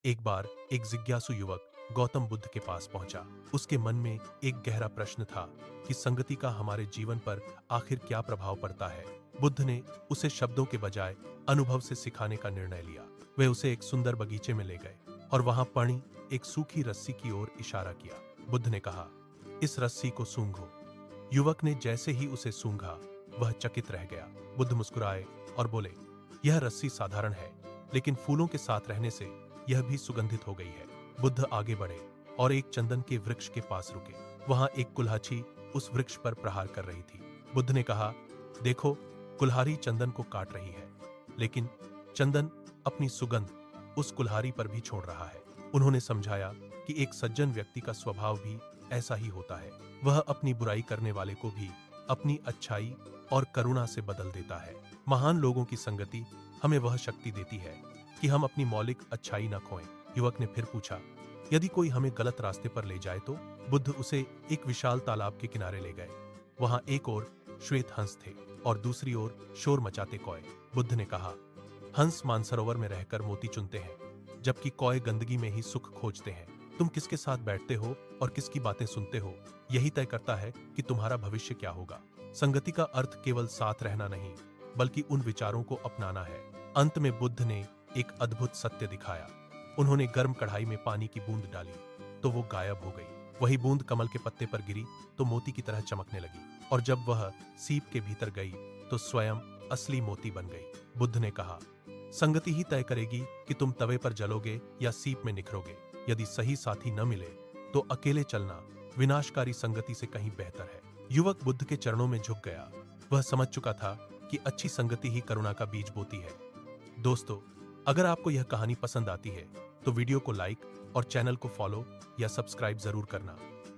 एक बार एक जिज्ञासु युवक गौतम बुद्ध के पास पहुंचा। उसके मन में एक गहरा प्रश्न था कि संगति का हमारे जीवन पर आखिर क्या प्रभाव पड़ता है। बुद्ध ने उसे शब्दों के बजाय अनुभव से सिखाने का निर्णय लिया। वे उसे एक सुंदर बगीचे में ले गए और वहां पड़ी एक सूखी रस्सी की ओर इशारा किया। बुद्ध ने कहा, इस रस्सी को सूंघो। युवक ने जैसे ही उसे सूंघा, वह चकित रह गया। बुद्ध मुस्कुराए और बोले, यह रस्सी साधारण है, लेकिन फूलों के साथ रहने से यह भी सुगंधित हो गई है। बुद्ध आगे बढ़े और एक चंदन के वृक्ष के पास रुके। वहां एक कुल्हाड़ी उस वृक्ष पर प्रहार कर रही थी। बुद्ध ने कहा, देखो, कुल्हाड़ी चंदन को काट रही है, लेकिन चंदन अपनी सुगंध उस कुल्हाड़ी पर भी छोड़ रहा है। उन्होंने समझाया कि एक सज्जन व्यक्ति का स्वभाव भी ऐसा ही होता है। वह अपनी बुराई करने वाले को भी अपनी अच्छाई और करुणा से बदल देता है। महान लोगों की संगति हमें वह शक्ति देती है कि हम अपनी मौलिक अच्छाई न खोएं। युवक ने फिर पूछा, यदि कोई हमें गलत रास्ते पर ले जाए तो? बुद्ध उसे एक विशाल तालाब के किनारे ले गए। वहां एक ओर श्वेत हंस थे और दूसरी ओर शोर मचाते कौए। बुद्ध ने कहा, हंस मानसरोवर में रहकर मोती चुनते हैं, जबकि कौए गंदगी में ही सुख खोजते हैं। तुम किसके साथ बैठते हो और किसकी बातें सुनते हो, यही तय करता है कि तुम्हारा भविष्य क्या होगा। संगति का अर्थ केवल साथ रहना नहीं, बल्कि उन विचारों को अपनाना है। अंत में बुद्ध ने एक अद्भुत सत्य दिखाया। उन्होंने गर्म कढ़ाई में पानी की बूंद डाली तो वो गायब हो गई। वही बूंद कमल के पत्ते पर गिरी तो मोती की तरह चमकने लगी, और जब वह सीप के भीतर गई तो स्वयं असली मोती बन गई। बुद्ध ने कहा, संगति ही तय करेगी कि तुम तवे पर जलोगे या सीप में निखरोगे। यदि सही साथी न मिले तो अकेले चलना विनाशकारी संगति से कहीं बेहतर है। युवक बुद्ध के चरणों में झुक गया। वह समझ चुका था कि अच्छी संगति ही करुणा का बीज बोती है। दोस्तों, अगर आपको यह कहानी पसंद आती है तो वीडियो को लाइक और चैनल को फॉलो या सब्सक्राइब जरूर करना।